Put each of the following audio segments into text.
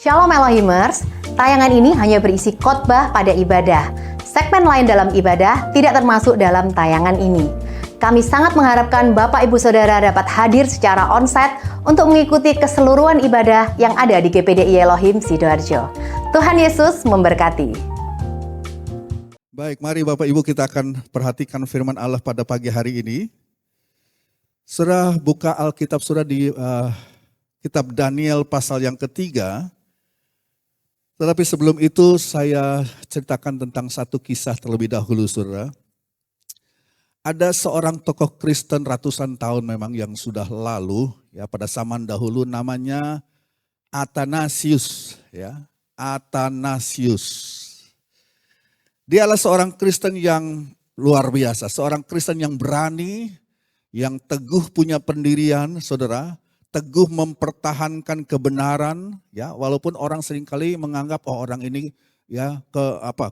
Shalom Elohimers, tayangan ini hanya berisi khotbah pada ibadah. Segmen lain dalam ibadah tidak termasuk dalam tayangan ini. Kami sangat mengharapkan Bapak Ibu Saudara dapat hadir secara onsite untuk mengikuti keseluruhan ibadah yang ada di GPDI Elohim Sidoarjo. Tuhan Yesus memberkati. Baik, mari Bapak Ibu kita akan perhatikan firman Allah pada pagi hari ini. Saudara buka Alkitab saudara di kitab Daniel pasal yang ketiga. Tetapi sebelum itu saya ceritakan tentang satu kisah terlebih dahulu saudara. Ada seorang tokoh Kristen ratusan tahun memang yang sudah lalu ya pada zaman dahulu namanya Athanasius ya. Athanasius. Dia adalah seorang Kristen yang luar biasa, seorang Kristen yang berani, yang teguh punya pendirian, saudara, teguh mempertahankan kebenaran, ya, walaupun orang seringkali menganggap orang ini ya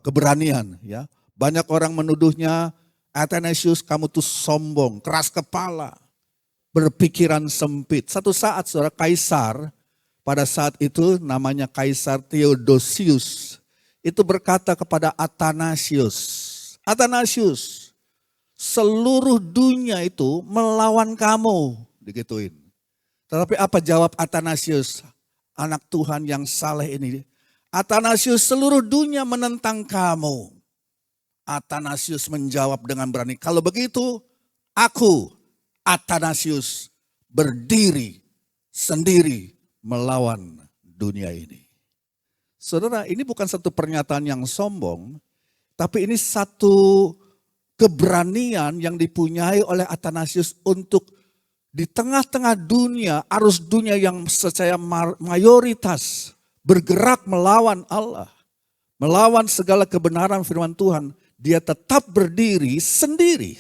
keberanian, ya. Banyak orang menuduhnya, Athanasius kamu tuh sombong, keras kepala, berpikiran sempit. Satu saat saudara kaisar, pada saat itu namanya Kaisar Theodosius, itu berkata kepada Athanasius, Athanasius, seluruh dunia itu melawan kamu, digituin. Tetapi apa jawab Athanasius, anak Tuhan yang saleh ini? Athanasius, seluruh dunia menentang kamu. Athanasius menjawab dengan berani, kalau begitu aku, Athanasius, berdiri sendiri melawan dunia ini. Saudara, ini bukan satu pernyataan yang sombong, tapi ini satu keberanian yang dipunyai oleh Athanasius untuk di tengah-tengah dunia, arus dunia yang secara mayoritas bergerak melawan Allah, melawan segala kebenaran firman Tuhan, dia tetap berdiri sendiri.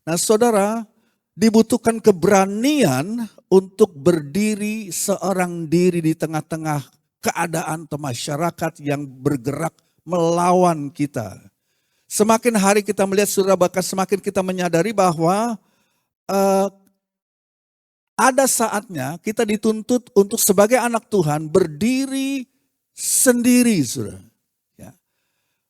Nah saudara, dibutuhkan keberanian untuk berdiri seorang diri di tengah-tengah keadaan atau masyarakat yang bergerak melawan kita. Semakin hari kita melihat saudara, bahkan semakin kita menyadari bahwa ada saatnya kita dituntut untuk sebagai anak Tuhan berdiri sendiri, saudara. Ya.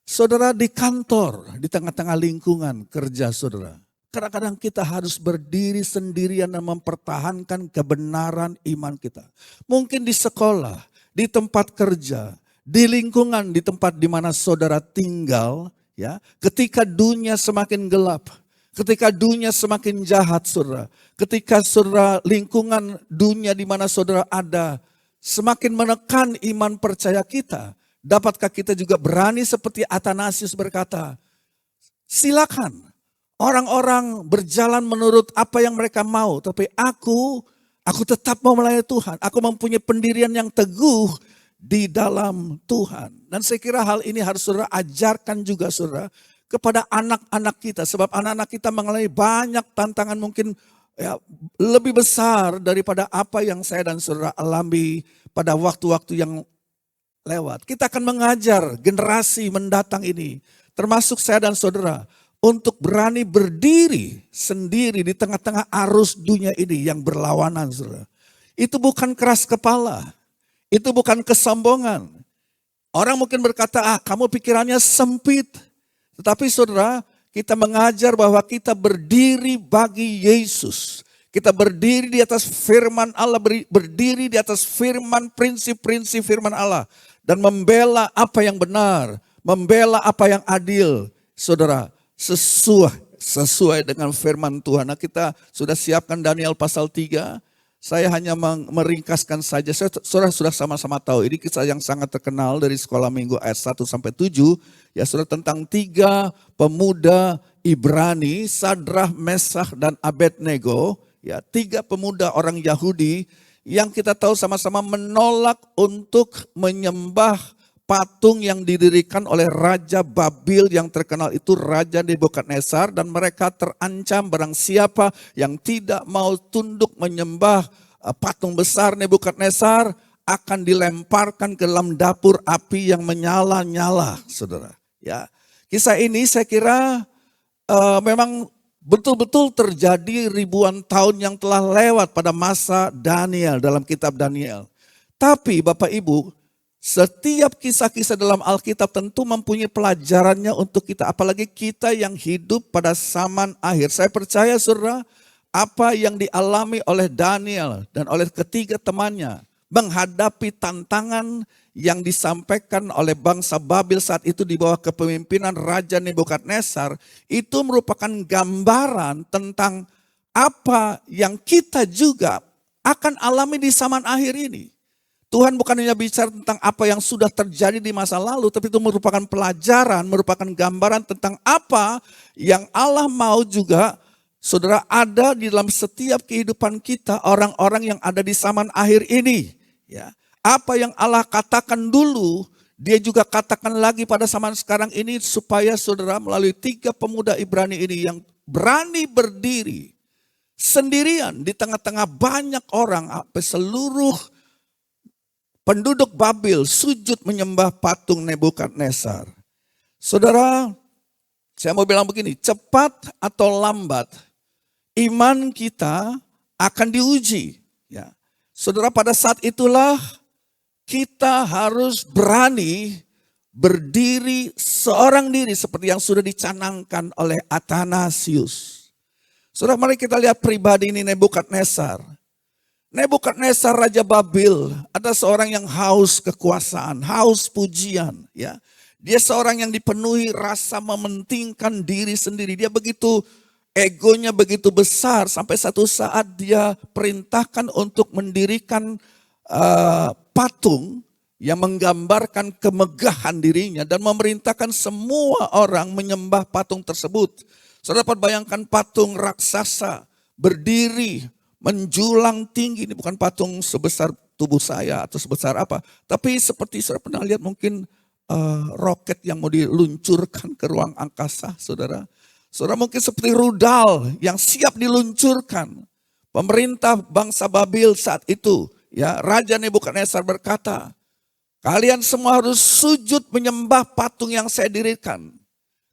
Saudara di kantor, di tengah-tengah lingkungan kerja saudara. Kadang-kadang kita harus berdiri sendirian dan mempertahankan kebenaran iman kita. Mungkin di sekolah, di tempat kerja, di lingkungan, di tempat di mana saudara tinggal, ya. Ketika dunia semakin gelap, ketika dunia semakin jahat saudara, ketika saudara lingkungan dunia di mana saudara ada semakin menekan iman percaya kita, dapatkah kita juga berani seperti Athanasius berkata, silakan orang-orang berjalan menurut apa yang mereka mau, tapi aku tetap mau melayani Tuhan, aku mempunyai pendirian yang teguh di dalam Tuhan. Dan saya kira hal ini harus saudara ajarkan juga saudara, kepada anak-anak kita. Sebab anak-anak kita mengalami banyak tantangan mungkin ya, lebih besar daripada apa yang saya dan saudara alami pada waktu-waktu yang lewat. Kita akan mengajar generasi mendatang ini, termasuk saya dan saudara, untuk berani berdiri sendiri di tengah-tengah arus dunia ini yang berlawanan. Saudara. Itu bukan keras kepala, itu bukan kesombongan. Orang mungkin berkata, kamu pikirannya sempit. Tetapi saudara, kita mengajar bahwa kita berdiri bagi Yesus. Kita berdiri di atas firman Allah, berdiri di atas firman prinsip-prinsip firman Allah. Dan membela apa yang benar, membela apa yang adil. Saudara, sesuai dengan firman Tuhan. Nah, kita sudah siapkan Daniel pasal 3. Saya hanya meringkaskan saja, saudara sudah sama-sama tahu, ini kisah yang sangat terkenal dari sekolah minggu ayat 1 sampai 7, ya saudara, tentang 3 pemuda Ibrani, Sadrah, Mesakh, dan Abednego, ya 3 pemuda orang Yahudi yang kita tahu sama-sama menolak untuk menyembah patung yang didirikan oleh Raja Babil yang terkenal itu Raja Nebukadnezar, dan mereka terancam barang siapa yang tidak mau tunduk menyembah patung besar Nebukadnezar akan dilemparkan ke dalam dapur api yang menyala-nyala, saudara. Ya, kisah ini saya kira memang betul-betul terjadi ribuan tahun yang telah lewat pada masa Daniel dalam kitab Daniel. Tapi Bapak Ibu, Setiap kisah-kisah dalam Alkitab tentu mempunyai pelajarannya untuk kita. Apalagi kita yang hidup pada zaman akhir. Saya percaya saudara, apa yang dialami oleh Daniel dan oleh ketiga temannya menghadapi tantangan yang disampaikan oleh bangsa Babel saat itu di bawah kepemimpinan Raja Nebukadnezar, itu merupakan gambaran tentang apa yang kita juga akan alami di zaman akhir ini. Tuhan bukan hanya bicara tentang apa yang sudah terjadi di masa lalu, tapi itu merupakan pelajaran, merupakan gambaran tentang apa yang Allah mau juga, saudara, ada di dalam setiap kehidupan kita, orang-orang yang ada di zaman akhir ini. Ya, apa yang Allah katakan dulu, Dia juga katakan lagi pada zaman sekarang ini, supaya saudara melalui 3 pemuda Ibrani ini yang berani berdiri sendirian di tengah-tengah banyak orang, seluruh penduduk Babel sujud menyembah patung Nebukadnezar. Saudara, saya mau bilang begini, cepat atau lambat iman kita akan diuji. Ya. Saudara, pada saat itulah kita harus berani berdiri seorang diri seperti yang sudah dicanangkan oleh Athanasius. Saudara, mari kita lihat pribadi ini Nebukadnezar. Nebukadnezar Raja Babel ada seorang yang haus kekuasaan, haus pujian. Ya, dia seorang yang dipenuhi rasa mementingkan diri sendiri. Dia begitu, egonya begitu besar sampai satu saat dia perintahkan untuk mendirikan patung yang menggambarkan kemegahan dirinya dan memerintahkan semua orang menyembah patung tersebut. Saudara dapat bayangkan patung raksasa berdiri menjulang tinggi, ini bukan patung sebesar tubuh saya atau sebesar apa, tapi seperti saudara pernah lihat mungkin roket yang mau diluncurkan ke ruang angkasa, saudara. Saudara mungkin seperti rudal yang siap diluncurkan. Pemerintah bangsa Babel saat itu, ya, Raja Nebukadnezar berkata, kalian semua harus sujud menyembah patung yang saya dirikan.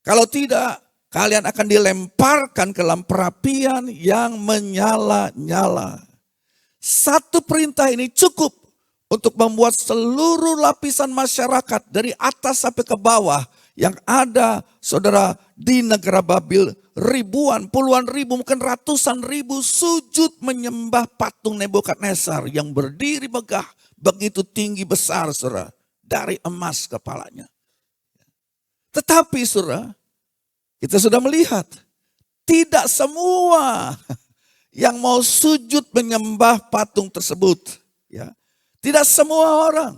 Kalau tidak, kalian akan dilemparkan ke dalam perapian yang menyala-nyala. Satu perintah ini cukup untuk membuat seluruh lapisan masyarakat dari atas sampai ke bawah yang ada, saudara, di negara Babel, ribuan, puluhan ribu, mungkin ratusan ribu sujud menyembah patung Nebukadnezar yang berdiri megah, begitu tinggi besar, saudara, dari emas kepalanya. Tetapi, saudara, kita sudah melihat, tidak semua yang mau sujud menyembah patung tersebut. Ya. Tidak semua orang.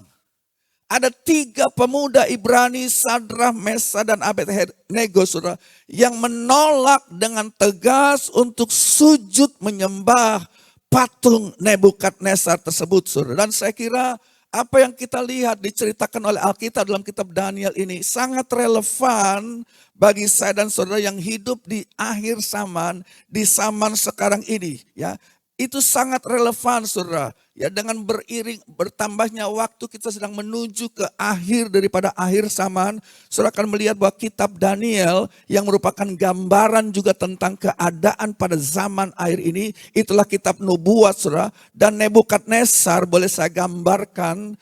Ada 3 pemuda Ibrani, Sadrah, Mesa, dan Abednego, saudara, yang menolak dengan tegas untuk sujud menyembah patung Nebukadnezar tersebut, saudara. Dan saya kira apa yang kita lihat diceritakan oleh Alkitab dalam kitab Daniel ini sangat relevan bagi saya dan saudara yang hidup di akhir zaman, di zaman sekarang ini. Ya, itu sangat relevan, saudara. Ya, dengan bertambahnya waktu kita sedang menuju ke akhir daripada akhir zaman, saudara akan melihat bahwa kitab Daniel yang merupakan gambaran juga tentang keadaan pada zaman akhir ini, itulah kitab nubuat, saudara. Dan Nebukadnezar boleh saya gambarkan,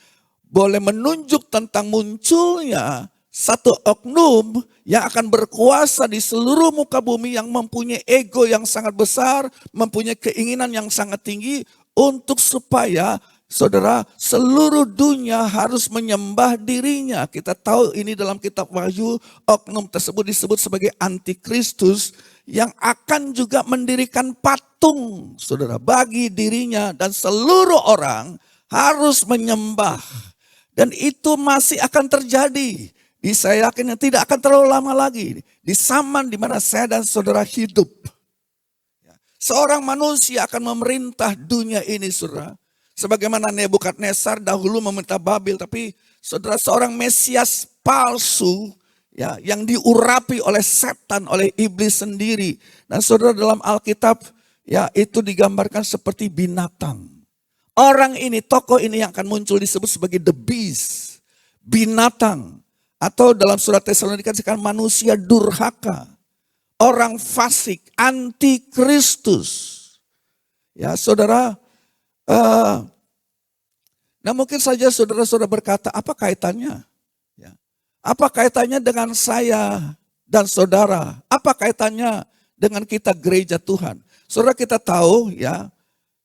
boleh menunjuk tentang munculnya satu oknum yang akan berkuasa di seluruh muka bumi yang mempunyai ego yang sangat besar, mempunyai keinginan yang sangat tinggi untuk supaya saudara seluruh dunia harus menyembah dirinya. Kita tahu ini dalam kitab Wahyu, oknum tersebut disebut sebagai antikristus yang akan juga mendirikan patung, saudara, bagi dirinya dan seluruh orang harus menyembah. Dan itu masih akan terjadi. Saya yakin tidak akan terlalu lama lagi. Di zaman di mana saya dan saudara hidup. Seorang manusia akan memerintah dunia ini, saudara. Sebagaimana Nebukadnezar dahulu memerintah Babel. Tapi saudara, seorang Mesias palsu, ya, yang diurapi oleh setan, oleh iblis sendiri. Dan saudara, dalam Alkitab, ya, itu digambarkan seperti binatang. Orang ini, tokoh ini yang akan muncul disebut sebagai the beast. Binatang. Atau dalam surat Tesalonika dikatakan manusia durhaka. Orang fasik, antikristus. Ya, saudara, Nah mungkin saja saudara-saudara berkata, apa kaitannya? Ya. Apa kaitannya dengan saya dan saudara? Apa kaitannya dengan kita gereja Tuhan? Saudara kita tahu ya,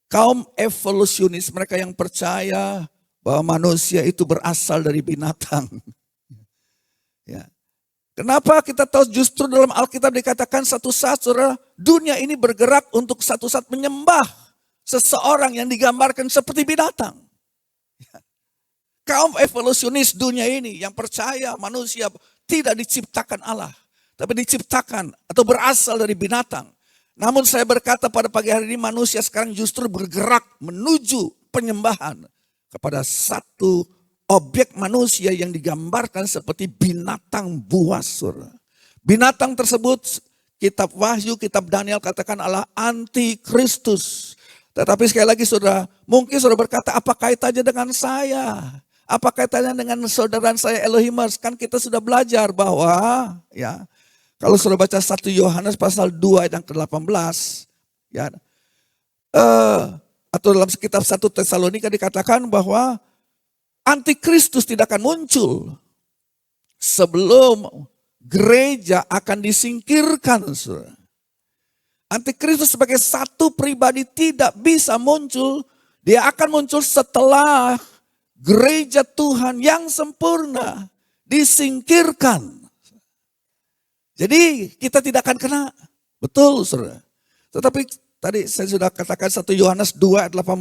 kaum evolusionis, mereka yang percaya bahwa manusia itu berasal dari binatang. Ya. Kenapa kita tahu justru dalam Alkitab dikatakan satu saat saudara, dunia ini bergerak untuk satu saat menyembah seseorang yang digambarkan seperti binatang. Kaum evolusionis dunia ini yang percaya manusia tidak diciptakan Allah, tapi diciptakan atau berasal dari binatang. Namun saya berkata pada pagi hari ini manusia sekarang justru bergerak menuju penyembahan kepada satu objek manusia yang digambarkan seperti binatang buas. Binatang tersebut, kitab Wahyu, kitab Daniel katakan adalah antikristus. Tetapi sekali lagi saudara, mungkin saudara berkata apa kaitannya dengan saya? Apa kaitannya dengan saudara saya Elohimers? Kan kita sudah belajar bahwa ya kalau saudara baca 1 Yohanes pasal 2 ayat yang ke-18 ya, atau dalam kitab 1 Tesalonika dikatakan bahwa antikristus tidak akan muncul sebelum gereja akan disingkirkan. Saudara. Antikristus sebagai satu pribadi tidak bisa muncul, dia akan muncul setelah gereja Tuhan yang sempurna disingkirkan. Jadi kita tidak akan kena. Betul saudara. Tetapi tadi saya sudah katakan 1 Yohanes 2 ayat 18.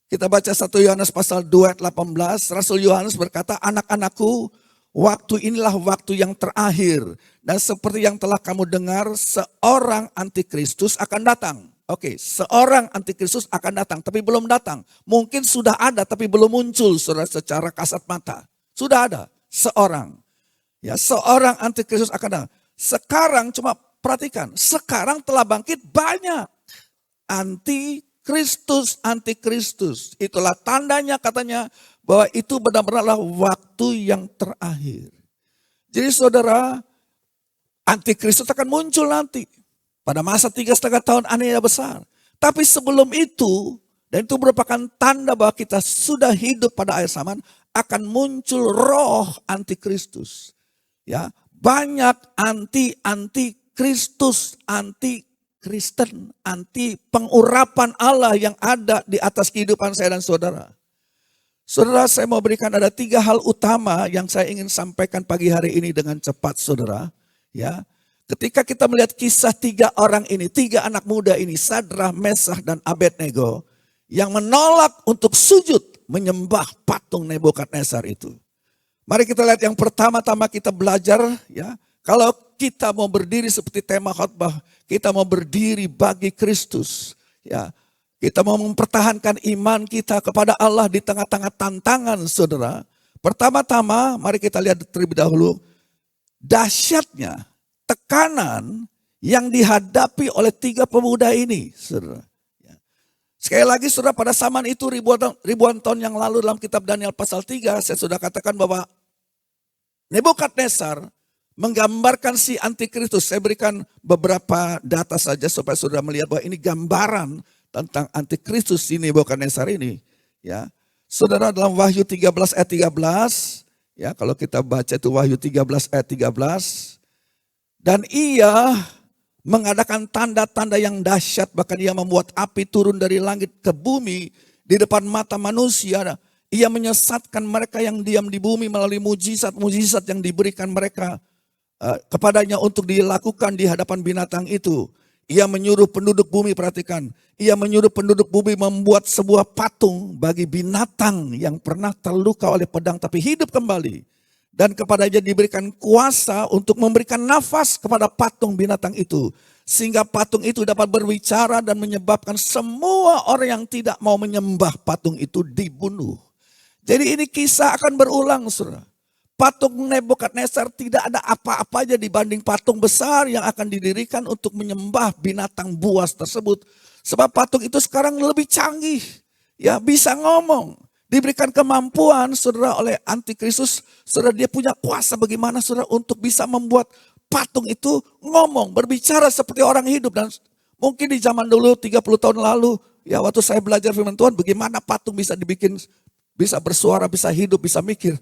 Kita baca 1 Yohanes pasal 2 ayat 18. Rasul Yohanes berkata, anak-anakku, waktu inilah waktu yang terakhir. Dan seperti yang telah kamu dengar, seorang antikristus akan datang. Oke, seorang antikristus akan datang, tapi belum datang. Mungkin sudah ada, tapi belum muncul saudara secara kasat mata. Sudah ada seorang. Ya, seorang antikristus akan datang. Sekarang cuma perhatikan, sekarang telah bangkit banyak antikristus. Itulah tandanya katanya bahwa itu benar-benarlah waktu yang terakhir. Jadi saudara, antikristus akan muncul nanti. Pada masa 3,5 tahun aniaya besar. Tapi sebelum itu, dan itu merupakan tanda bahwa kita sudah hidup pada akhir zaman, akan muncul roh antikristus. Ya, banyak anti-kristus, anti-Kristen, anti pengurapan Allah yang ada di atas kehidupan saya dan saudara. Saudara, saya mau berikan ada 3 hal utama yang saya ingin sampaikan pagi hari ini dengan cepat saudara. Ya. Ketika kita melihat kisah 3 orang ini, 3 anak muda ini, Sadrah, Mesah, dan Abednego, yang menolak untuk sujud menyembah patung Nebukadnezar itu. Mari kita lihat yang pertama-tama kita belajar, ya, kalau kita mau berdiri seperti tema khotbah, kita mau berdiri bagi Kristus, ya, kita mau mempertahankan iman kita kepada Allah di tengah-tengah tantangan, saudara. Pertama-tama, mari kita lihat terlebih dahulu dahsyatnya tekanan yang dihadapi oleh 3 pemuda ini, saudara. Sekali lagi saudara, pada zaman itu ribuan tahun yang lalu dalam kitab Daniel pasal 3, saya sudah katakan bahwa Nebukadnezar menggambarkan si antikristus. Saya berikan beberapa data saja supaya saudara melihat bahwa ini gambaran tentang antikristus si Nebukadnezar ini. Ya, saudara, dalam Wahyu 13 ayat 13, ya, kalau kita baca itu Wahyu 13 ayat 13. Dan ia mengadakan tanda-tanda yang dahsyat, bahkan ia membuat api turun dari langit ke bumi di depan mata manusia. Ia menyesatkan mereka yang diam di bumi melalui mujizat-mujizat yang diberikan mereka kepadanya untuk dilakukan di hadapan binatang itu. Ia menyuruh penduduk bumi, perhatikan, ia menyuruh penduduk bumi membuat sebuah patung bagi binatang yang pernah terluka oleh pedang tapi hidup kembali. Dan kepadanya diberikan kuasa untuk memberikan nafas kepada patung binatang itu. Sehingga patung itu dapat berbicara dan menyebabkan semua orang yang tidak mau menyembah patung itu dibunuh. Jadi ini kisah akan berulang, saudara. Patung Nebukadnezar tidak ada apa-apanya dibanding patung besar yang akan didirikan untuk menyembah binatang buas tersebut. Sebab patung itu sekarang lebih canggih. Ya, bisa ngomong. Diberikan kemampuan saudara oleh antikristus, saudara, dia punya kuasa bagaimana saudara untuk bisa membuat patung itu ngomong, berbicara seperti orang hidup. Dan mungkin di zaman dulu 30 tahun lalu Ya waktu saya belajar firman Tuhan, bagaimana patung bisa dibikin, bisa bersuara, bisa hidup, bisa mikir.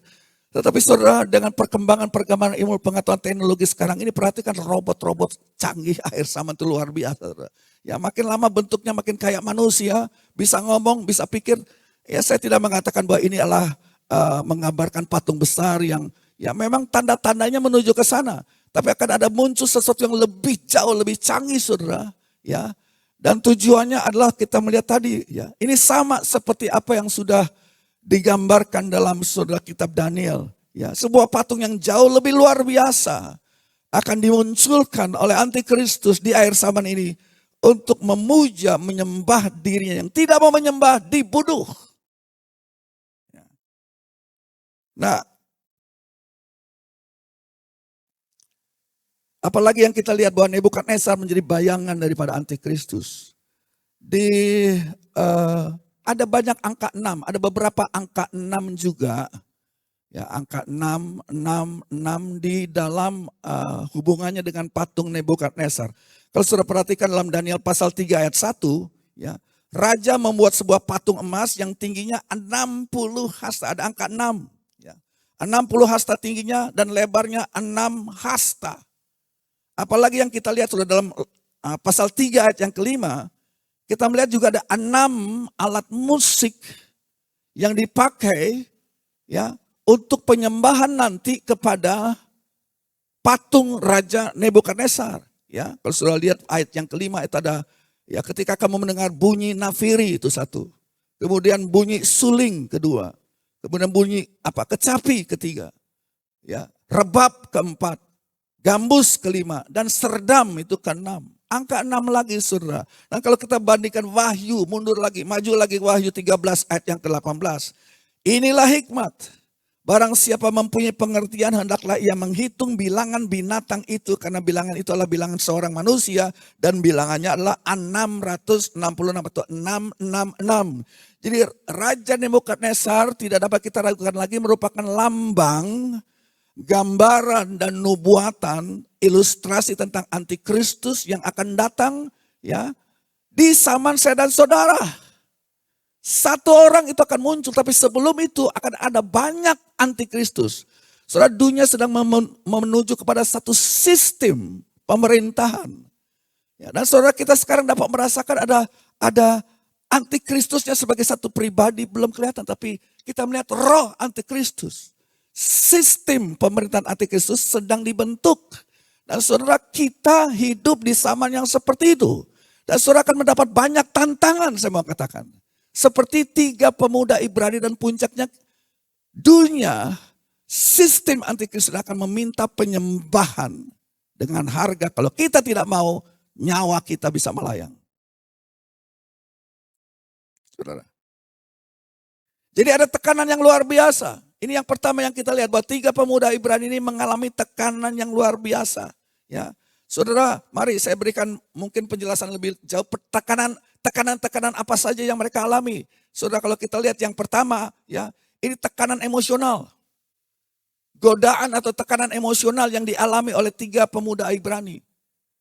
Tetapi saudara, dengan perkembangan ilmu pengetahuan teknologi sekarang ini, perhatikan robot-robot canggih akhir zaman itu luar biasa. Saudara. Ya makin lama bentuknya makin kayak manusia, bisa ngomong, bisa pikir. Ya saya tidak mengatakan bahwa ini adalah menggambarkan patung besar yang ya memang tanda-tandanya menuju ke sana. Tapi akan ada muncul sesuatu yang lebih jauh, lebih canggih saudara. Ya. Dan tujuannya adalah kita melihat tadi. Ya, ini sama seperti apa yang sudah digambarkan dalam saudara kitab Daniel. Ya, sebuah patung yang jauh lebih luar biasa akan dimunculkan oleh antikristus di akhir zaman ini untuk memuja, menyembah dirinya. Yang tidak mau menyembah, dibunuh. Nah, apalagi yang kita lihat bahwa Nebukadnezar menjadi bayangan daripada antikristus. Ada banyak angka 6, ada beberapa angka 6 juga. Ya, angka 6, 6, 6 di dalam hubungannya dengan patung Nebukadnezar. Kalau sudah perhatikan dalam Daniel pasal 3 ayat 1, ya, raja membuat sebuah patung emas yang tingginya 60 hasta, ada angka 6. Ya, 60 hasta tingginya dan lebarnya 6 hasta. Apalagi yang kita lihat sudah dalam pasal 3 ayat yang kelima, kita melihat juga ada 6 alat musik yang dipakai ya untuk penyembahan nanti kepada patung Raja Nebukadnezar. Ya, kalau sudah lihat ayat yang kelima itu ada ya ketika kamu mendengar bunyi nafiri itu satu, kemudian bunyi suling kedua, kemudian bunyi kecapi ketiga, ya rebab keempat, gambus kelima, dan serdam itu keenam. Angka 6 lagi saudara. Nah kalau kita bandingkan Wahyu, mundur lagi, maju lagi Wahyu 13 ayat yang ke-18. Inilah hikmat. Barang siapa mempunyai pengertian hendaklah ia menghitung bilangan binatang itu. Karena bilangan itu adalah bilangan seorang manusia. Dan bilangannya adalah 666 atau 666. Jadi Raja Nebukadnezar tidak dapat kita ragukan lagi merupakan lambang, gambaran dan nubuatan, ilustrasi tentang antikristus yang akan datang ya di zaman saya dan saudara. Satu orang itu akan muncul, tapi sebelum itu akan ada banyak antikristus. Saudara, dunia sedang menuju kepada satu sistem pemerintahan. Ya, dan saudara kita sekarang dapat merasakan ada antikristusnya sebagai satu pribadi belum kelihatan, tapi kita melihat roh antikristus. Sistem pemerintahan antikristus sedang dibentuk. Dan saudara kita hidup di zaman yang seperti itu. Dan saudara akan mendapat banyak tantangan saya mau katakan. Seperti 3 pemuda Ibrani dan puncaknya dunia, sistem antikristus akan meminta penyembahan dengan harga. Kalau kita tidak mau, nyawa kita bisa melayang. Saudara. Jadi ada tekanan yang luar biasa. Ini yang pertama yang kita lihat bahwa 3 pemuda Ibrani ini mengalami tekanan yang luar biasa. Ya, saudara, mari saya berikan mungkin penjelasan lebih jauh tekanan apa saja yang mereka alami. Saudara, kalau kita lihat yang pertama, ya, ini tekanan emosional, godaan atau tekanan emosional yang dialami oleh 3 pemuda Ibrani.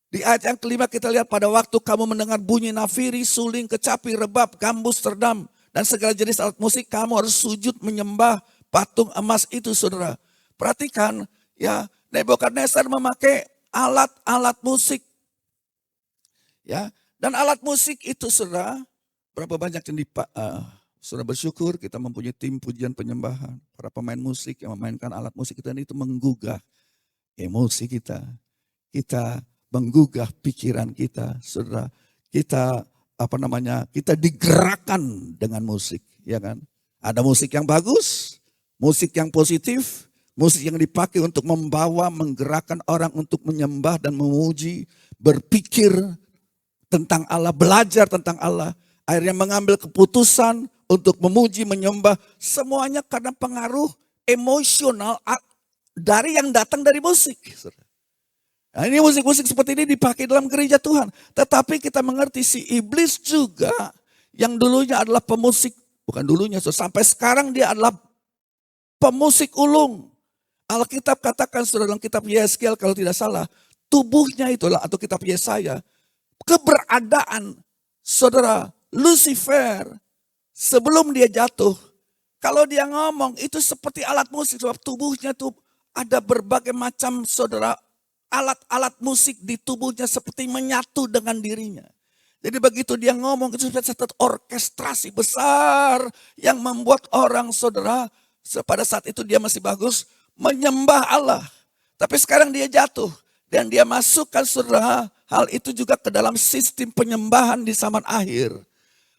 Di ayat yang kelima kita lihat pada waktu kamu mendengar bunyi nafiri, suling, kecapi, rebab, gambus, serdam dan segala jenis alat musik, kamu harus sujud menyembah patung emas itu, saudara. Perhatikan, ya, Nebukadnezar memakai alat-alat musik. Ya, dan alat musik itu, saudara, berapa banyak yang saudara bersyukur kita mempunyai tim pujian penyembahan, para pemain musik yang memainkan alat musik dan itu menggugah emosi kita. Kita menggugah pikiran kita, saudara. Kita kita digerakkan dengan musik, ya kan? Ada musik yang bagus, musik yang positif, musik yang dipakai untuk membawa, menggerakkan orang untuk menyembah dan memuji, berpikir tentang Allah, belajar tentang Allah, akhirnya mengambil keputusan untuk memuji, menyembah, semuanya karena pengaruh emosional dari yang datang dari musik. Nah, ini musik-musik seperti ini dipakai dalam gereja Tuhan. Tetapi kita mengerti si iblis juga yang dulunya adalah pemusik, bukan dulunya, sampai sekarang dia adalah pemusik ulung. Alkitab katakan saudara dalam kitab Yeskiel kalau tidak salah, tubuhnya itulah atau kitab Yesaya, keberadaan saudara Lucifer sebelum dia jatuh, kalau dia ngomong itu seperti alat musik. Sebab tubuhnya tuh ada berbagai macam saudara alat-alat musik di tubuhnya seperti menyatu dengan dirinya. Jadi begitu dia ngomong itu seperti satu orkestrasi besar yang membuat orang saudara pada saat itu dia masih bagus menyembah Allah. Tapi sekarang dia jatuh dan dia masukkan saudara hal itu juga ke dalam sistem penyembahan di zaman akhir.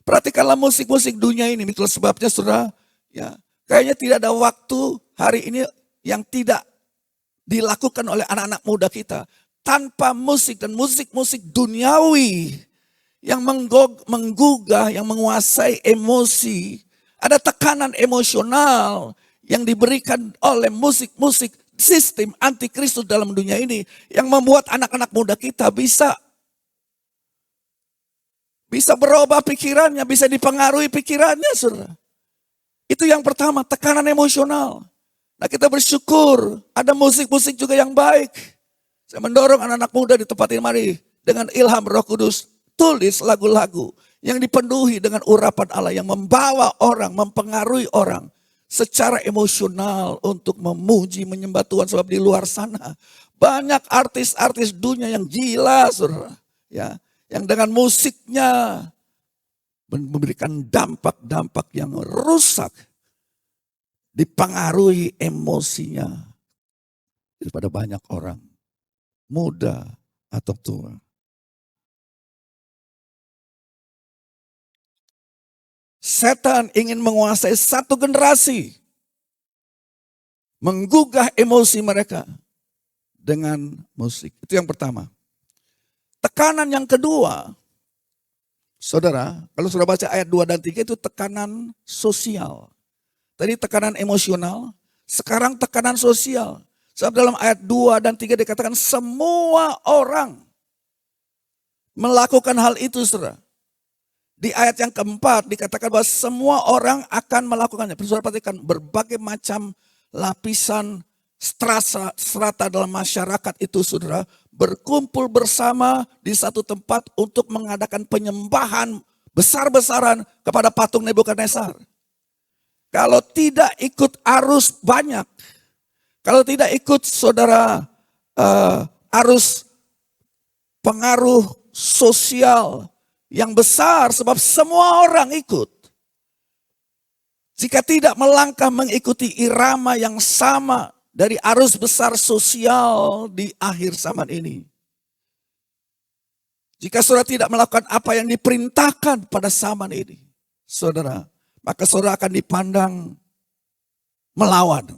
Perhatikanlah musik-musik dunia ini, itulah sebabnya saudara, ya, kayaknya tidak ada waktu hari ini yang tidak dilakukan oleh anak-anak muda kita tanpa musik dan musik-musik duniawi yang menggugah, yang menguasai emosi. Ada tekanan emosional yang diberikan oleh musik-musik sistem antikristus dalam dunia ini yang membuat anak-anak muda kita bisa berubah pikirannya, bisa dipengaruhi pikirannya, saudara. Itu yang pertama, tekanan emosional. Nah, kita bersyukur ada musik-musik juga yang baik. Saya mendorong anak-anak muda di tempat ini, mari dengan ilham Roh Kudus tulis lagu-lagu yang dipenuhi dengan urapan Allah yang membawa orang, mempengaruhi orang secara emosional untuk memuji, menyembah Tuhan. Sebab di luar sana banyak artis-artis dunia yang gila, saudara, ya, yang dengan musiknya memberikan dampak-dampak yang rusak, dipengaruhi emosinya daripada banyak orang, muda atau tua. Setan ingin menguasai satu generasi, menggugah emosi mereka dengan musik. Itu yang pertama. Tekanan yang kedua, saudara, kalau sudah baca ayat 2 dan 3 itu tekanan sosial. Tadi tekanan emosional, sekarang tekanan sosial. Sebab dalam ayat 2 dan 3 dikatakan semua orang melakukan hal itu, saudara. Di ayat yang keempat dikatakan bahwa semua orang akan melakukannya. Saudara perhatikan berbagai macam lapisan strata dalam masyarakat itu, saudara, berkumpul bersama di satu tempat untuk mengadakan penyembahan besar-besaran kepada patung Nebukadnezar. Kalau tidak ikut arus banyak, kalau tidak ikut saudara arus pengaruh sosial yang besar, sebab semua orang ikut. Jika tidak melangkah mengikuti irama yang sama dari arus besar sosial di akhir zaman ini. Jika saudara tidak melakukan apa yang diperintahkan pada zaman ini, saudara, maka saudara akan dipandang melawan.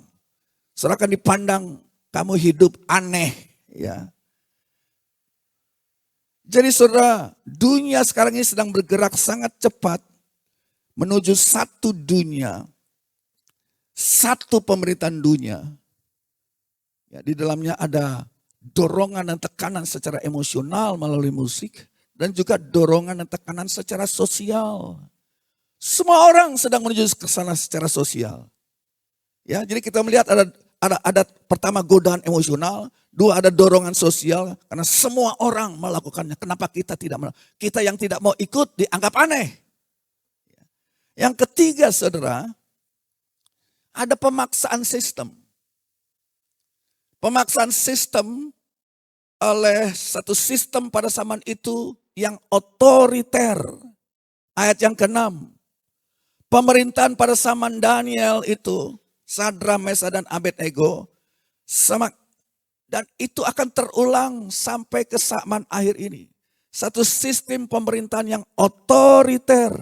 Saudara akan dipandang kamu hidup aneh, ya. Jadi saudara, dunia sekarang ini sedang bergerak sangat cepat menuju satu dunia, satu pemerintahan dunia. Ya, di dalamnya ada dorongan dan tekanan secara emosional melalui musik dan juga dorongan dan tekanan secara sosial. Semua orang sedang menuju ke sana secara sosial. Ya, jadi kita melihat ada pertama godaan emosional, dua ada dorongan sosial karena semua orang melakukannya. Kenapa kita tidak melakukan? Kita yang tidak mau ikut dianggap aneh. Yang ketiga, saudara, ada pemaksaan sistem. Pemaksaan sistem oleh satu sistem pada zaman itu yang otoriter. Ayat yang ke-6. Pemerintahan pada zaman Daniel itu, Sadra, Mesa, dan Abednego, dan itu akan terulang sampai ke zaman akhir ini. Satu sistem pemerintahan yang otoriter,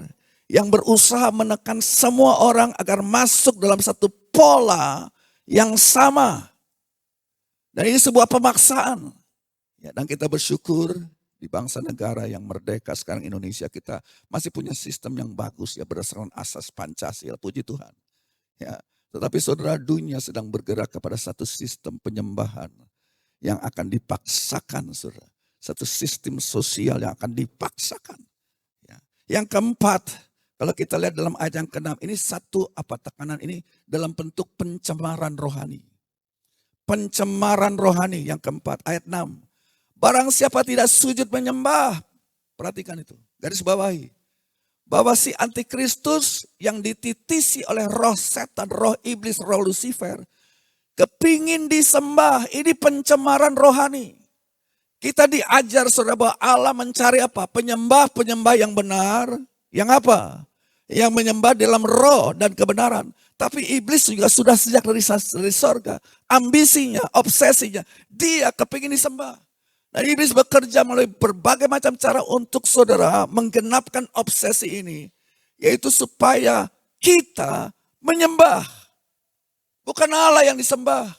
yang berusaha menekan semua orang agar masuk dalam satu pola yang sama. Dan ini sebuah pemaksaan. Ya, dan kita bersyukur di bangsa negara yang merdeka sekarang Indonesia kita masih punya sistem yang bagus ya berdasarkan asas Pancasila, puji Tuhan. Ya, tetapi saudara, dunia sedang bergerak kepada satu sistem penyembahan yang akan dipaksakan, saudara. Satu sistem sosial yang akan dipaksakan. Ya. Yang keempat, kalau kita lihat dalam ayat yang ke-6, ini satu tekanan ini dalam bentuk pencemaran rohani. Pencemaran rohani yang keempat, ayat 6. Barang siapa tidak sujud menyembah, perhatikan itu, garis bawahi. bahwa si antikristus yang dititisi oleh roh setan, roh iblis, roh Lucifer, kepingin disembah. Ini pencemaran rohani. Kita diajar saudara bahwa Allah mencari apa? Penyembah-penyembah yang benar. Yang apa? Yang menyembah dalam roh dan kebenaran. Tapi iblis juga sudah sejak dari sorga. Ambisinya, obsesinya. Dia kepingin disembah. Dan iblis bekerja melalui berbagai macam cara untuk saudara menggenapkan obsesi ini. Yaitu supaya kita menyembah. Bukan Allah yang disembah.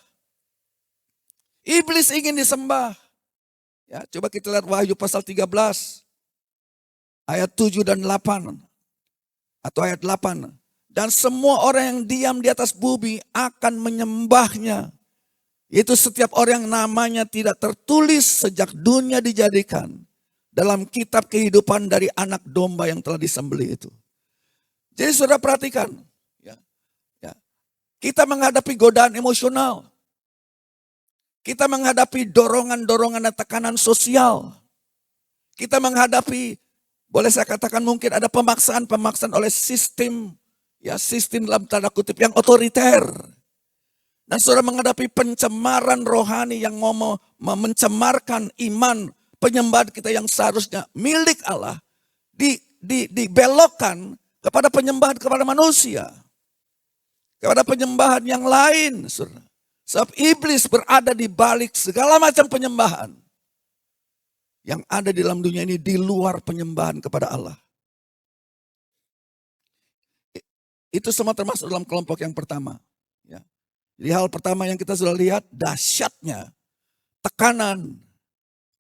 Iblis ingin disembah. Ya, coba kita lihat Wahyu pasal 13. Ayat 7 dan 8. Atau ayat 8. Dan semua orang yang diam di atas bumi akan menyembahnya. Itu setiap orang yang namanya tidak tertulis sejak dunia dijadikan. Dalam kitab kehidupan dari anak domba yang telah disembelih itu. Jadi saudara perhatikan. Ya, ya. Kita menghadapi godaan emosional. Kita menghadapi dorongan-dorongan dan tekanan sosial. Kita menghadapi, boleh saya katakan mungkin ada pemaksaan-pemaksaan oleh sistem, ya sistem dalam tanda kutip yang otoriter. Dan saudara menghadapi pencemaran rohani yang mau mencemarkan iman penyembahan kita yang seharusnya milik Allah. Dibelokkan kepada penyembahan kepada manusia. Kepada penyembahan yang lain, saudara. Sebab iblis berada di balik segala macam penyembahan. Yang ada di dalam dunia ini di luar penyembahan kepada Allah. Itu semua termasuk dalam kelompok yang pertama. Ya. Jadi hal pertama yang kita sudah lihat dahsyatnya tekanan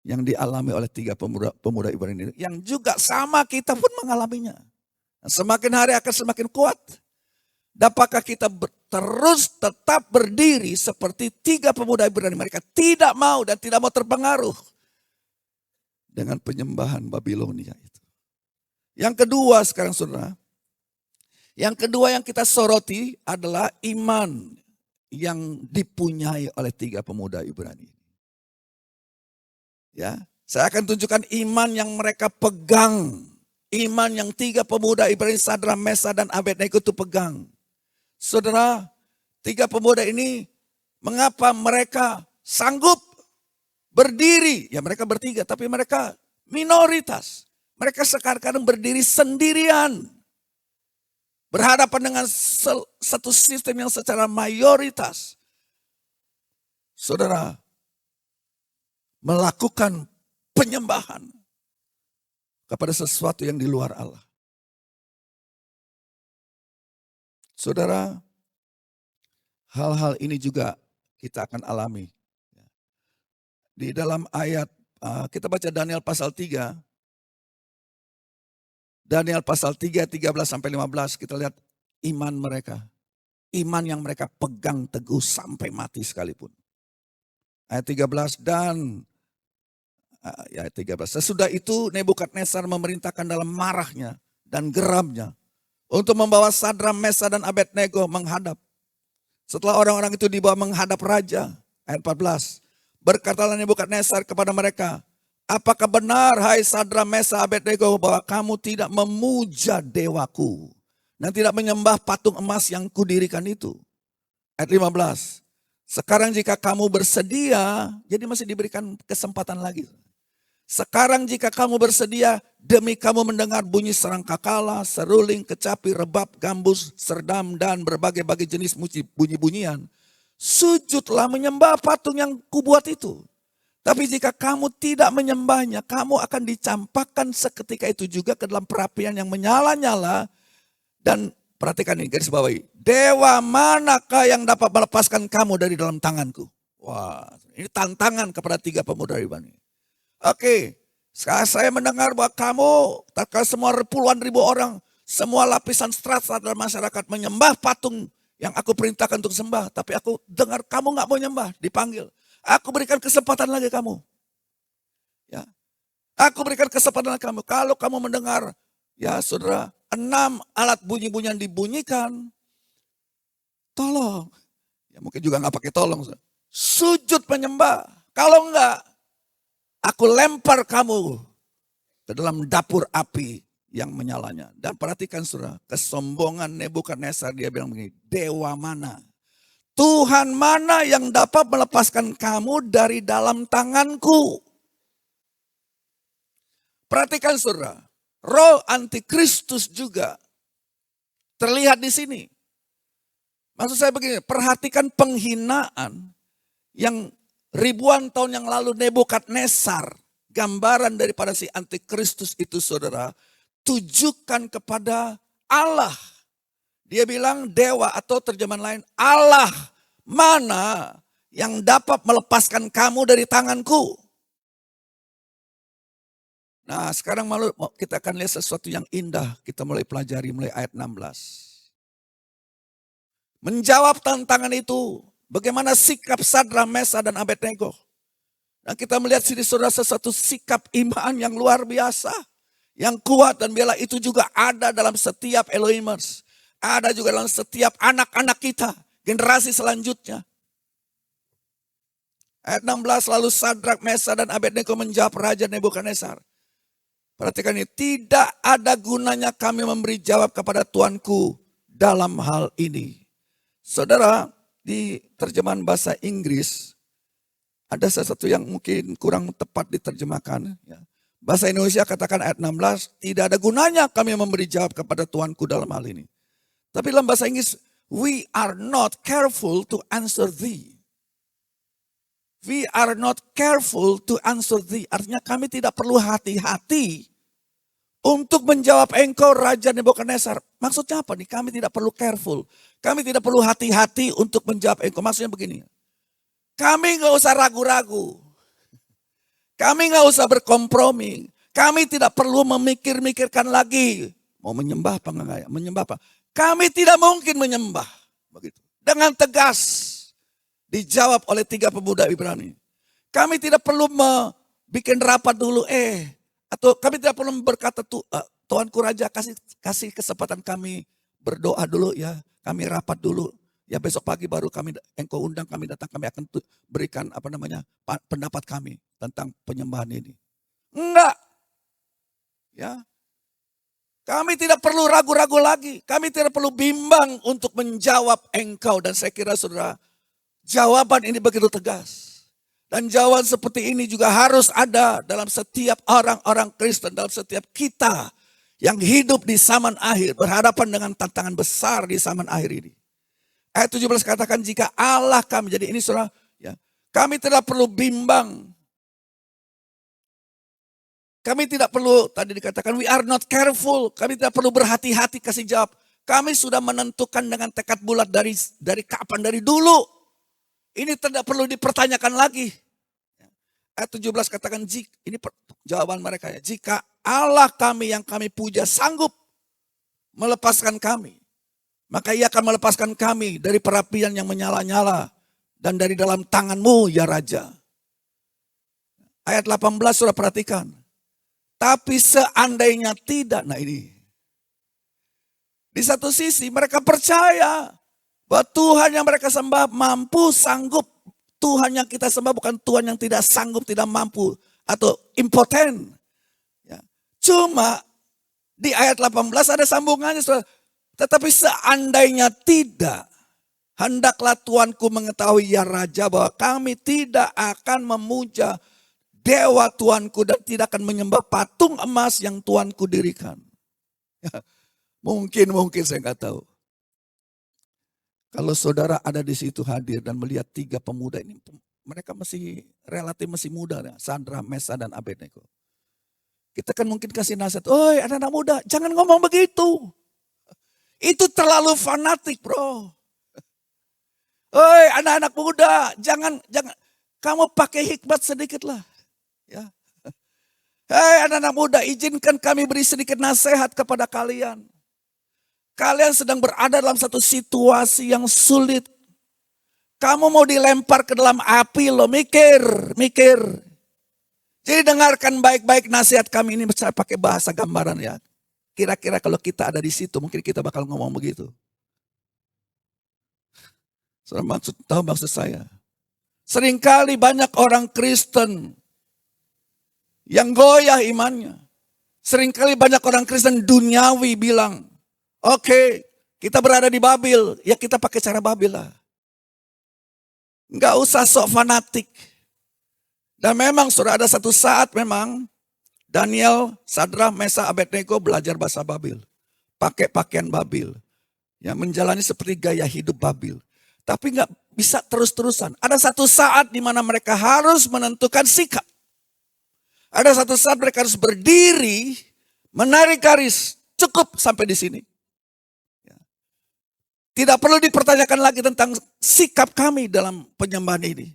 yang dialami oleh 3 pemuda Ibrani ini. Yang juga sama kita pun mengalaminya. Semakin hari akan semakin kuat. Dapatkah kita terus tetap berdiri seperti 3 pemuda Ibrani? Mereka tidak mau dan tidak mau terpengaruh dengan penyembahan Babilonia itu. Yang kedua sekarang saudara. Yang kedua yang kita soroti adalah iman yang dipunyai oleh 3 pemuda Ibrani. Ya, saya akan tunjukkan iman yang mereka pegang. Iman yang 3 pemuda Ibrani, Sadrak, Mesak, dan Abednego itu pegang. Saudara, 3 pemuda ini, mengapa mereka sanggup berdiri? Ya mereka bertiga, tapi mereka minoritas. Mereka sekarang berdiri sendirian. Berhadapan dengan satu sistem yang secara mayoritas. Saudara, melakukan penyembahan kepada sesuatu yang di luar Allah. Saudara, hal-hal ini juga kita akan alami. Di dalam ayat, kita baca Daniel pasal 3. Daniel pasal 3, 13-15, kita lihat iman mereka. Iman yang mereka pegang teguh sampai mati sekalipun. Ayat 13 dan ayat 13. Sesudah itu Nebukadnezar memerintahkan dalam marahnya dan geramnya untuk membawa Sadrak, Mesak, dan Abednego menghadap. Setelah orang-orang itu dibawa menghadap raja. Ayat 14. Berkatalah Nebukadnezar kepada mereka, apakah benar hai Sadrak, Mesak, Abednego bahwa kamu tidak memuja dewaku dan tidak menyembah patung emas yang kudirikan itu? Ayat 15. Sekarang jika kamu bersedia, jadi masih diberikan kesempatan lagi. Sekarang jika kamu bersedia, demi kamu mendengar bunyi serangkakala, seruling, kecapi, rebab, gambus, serdam, dan berbagai-bagai jenis bunyi-bunyian. Sujudlah menyembah patung yang kubuat itu. Tapi jika kamu tidak menyembahnya, kamu akan dicampakkan seketika itu juga ke dalam perapian yang menyala-nyala. Dan perhatikan ini, garis bawahi. Dewa manakah yang dapat melepaskan kamu dari dalam tanganku? Wah, ini tantangan kepada 3 pemuda Ibrani. Oke, sekarang saya mendengar bahwa kamu, tatkala semua puluhan ribu orang, semua lapisan strata dalam masyarakat menyembah patung yang aku perintahkan untuk sembah. Tapi aku dengar kamu gak mau nyembah, dipanggil. Aku berikan kesempatan lagi kamu. Ya, aku berikan kesempatan lagi kamu. Kalau kamu mendengar, ya saudara, 6 alat bunyi-bunyian dibunyikan, tolong. Ya mungkin juga gak pakai tolong. Sujud menyembah. Kalau enggak, aku lempar kamu ke dalam dapur api yang menyalanya. Dan perhatikan saudara, kesombongan Nebukadnezar, dia bilang begini, dewa mana? Tuhan mana yang dapat melepaskan kamu dari dalam tanganku? Perhatikan saudara, roh antikristus juga terlihat di sini. Maksud saya begini, perhatikan penghinaan yang ribuan tahun yang lalu Nebukadnezar, gambaran daripada si antikristus itu saudara, tujukan kepada Allah. Dia bilang dewa atau terjemahan lain, Allah mana yang dapat melepaskan kamu dari tanganku. Nah sekarang malu kita akan lihat sesuatu yang indah. Kita mulai pelajari mulai ayat 16. Menjawab tantangan itu, bagaimana sikap Sadrak, Mesakh, dan Abednego. Dan kita melihat sini saudara sesuatu sikap iman yang luar biasa. Yang kuat dan bela itu juga ada dalam setiap Elohimers. Ada juga dalam setiap anak-anak kita, generasi selanjutnya. Ayat 16, lalu Sadrak, Mesakh, dan Abednego menjawab Raja Nebukadnezar. Perhatikan ini, tidak ada gunanya kami memberi jawab kepada Tuanku dalam hal ini. Saudara, di terjemahan bahasa Inggris, ada sesuatu yang mungkin kurang tepat diterjemahkan. Bahasa Indonesia katakan ayat 16, tidak ada gunanya kami memberi jawab kepada Tuanku dalam hal ini. Tapi dalam bahasa Inggris, we are not careful to answer thee. We are not careful to answer thee. Artinya kami tidak perlu hati-hati untuk menjawab engkau Raja Nebukadnezar. Maksudnya apa nih? Kami tidak perlu careful. Kami tidak perlu hati-hati untuk menjawab engkau. Maksudnya begini. Kami gak usah ragu-ragu. Kami gak usah berkompromi. Kami tidak perlu memikir-mikirkan lagi. Mau menyembah apa enggak ya? Menyembah apa? Kami tidak mungkin menyembah. Begitu. Dengan tegas dijawab oleh 3 pemuda Ibrani. Kami tidak perlu bikin rapat dulu. Atau kami tidak perlu berkata, Tuanku Raja kasih kesempatan kami berdoa dulu ya. Kami rapat dulu. Ya besok pagi baru engkau undang kami datang. Kami akan berikan pendapat kami tentang penyembahan ini. Enggak. Ya. Kami tidak perlu ragu-ragu lagi. Kami tidak perlu bimbang untuk menjawab engkau. Dan saya kira saudara, jawaban ini begitu tegas. Dan jawaban seperti ini juga harus ada dalam setiap orang-orang Kristen. Dalam setiap kita yang hidup di zaman akhir. Berhadapan dengan tantangan besar di zaman akhir ini. Ayat 17 katakan jika Allah kami. Jadi ini saudara, ya, kami tidak perlu bimbang. Kami tidak perlu, tadi dikatakan we are not careful. Kami tidak perlu berhati-hati kasih jawab. Kami sudah menentukan dengan tekad bulat dari kapan, dari dulu. Ini tidak perlu dipertanyakan lagi. Ayat 17 katakan, ini jawaban mereka ya. Jika Allah kami yang kami puja sanggup melepaskan kami. Maka ia akan melepaskan kami dari perapian yang menyala-nyala. Dan dari dalam tanganmu ya Raja. Ayat 18 sudah perhatikan. Tapi seandainya tidak, nah ini. Di satu sisi mereka percaya bahwa Tuhan yang mereka sembah mampu, sanggup. Tuhan yang kita sembah bukan Tuhan yang tidak sanggup, tidak mampu. Atau impoten. Ya. Cuma di ayat 18 ada sambungannya. Tetapi seandainya tidak. Hendaklah Tuanku mengetahui ya Raja bahwa kami tidak akan memuja dewa Tuanku dan tidak akan menyembah patung emas yang Tuanku dirikan. Ya, mungkin saya nggak tahu. Kalau saudara ada di situ hadir dan melihat 3 pemuda ini, mereka relatif masih muda, ya. Sadrak, Mesakh, dan Abednego. Kita kan mungkin kasih nasihat, oi anak-anak muda, jangan ngomong begitu. Itu terlalu fanatik bro. Oi anak-anak muda, jangan, kamu pakai hikmat sedikit lah. Ya. Hei anak-anak muda, izinkan kami beri sedikit nasihat kepada kalian. Kalian sedang berada dalam satu situasi yang sulit. Kamu mau dilempar ke dalam api loh, mikir. Jadi dengarkan baik-baik nasihat kami ini, saya pakai bahasa gambaran ya. Kira-kira kalau kita ada di situ, mungkin kita bakal ngomong begitu. Tahu maksud saya? Seringkali banyak orang Kristen yang goyah imannya. Seringkali banyak orang Kristen duniawi bilang, oke, kita berada di Babil, ya kita pakai cara Babil lah. Nggak usah sok fanatik. Dan memang sudah ada satu saat memang Daniel, Sadrah, Mesah, Abednego belajar bahasa Babil. Pakai pakaian Babil. Ya, menjalani seperti gaya hidup Babil. Tapi nggak bisa terus-terusan. Ada satu saat di mana mereka harus menentukan sikap. Ada satu saat mereka harus berdiri, menarik garis, cukup sampai di sini. Ya. Tidak perlu dipertanyakan lagi tentang sikap kami dalam penyembahan ini.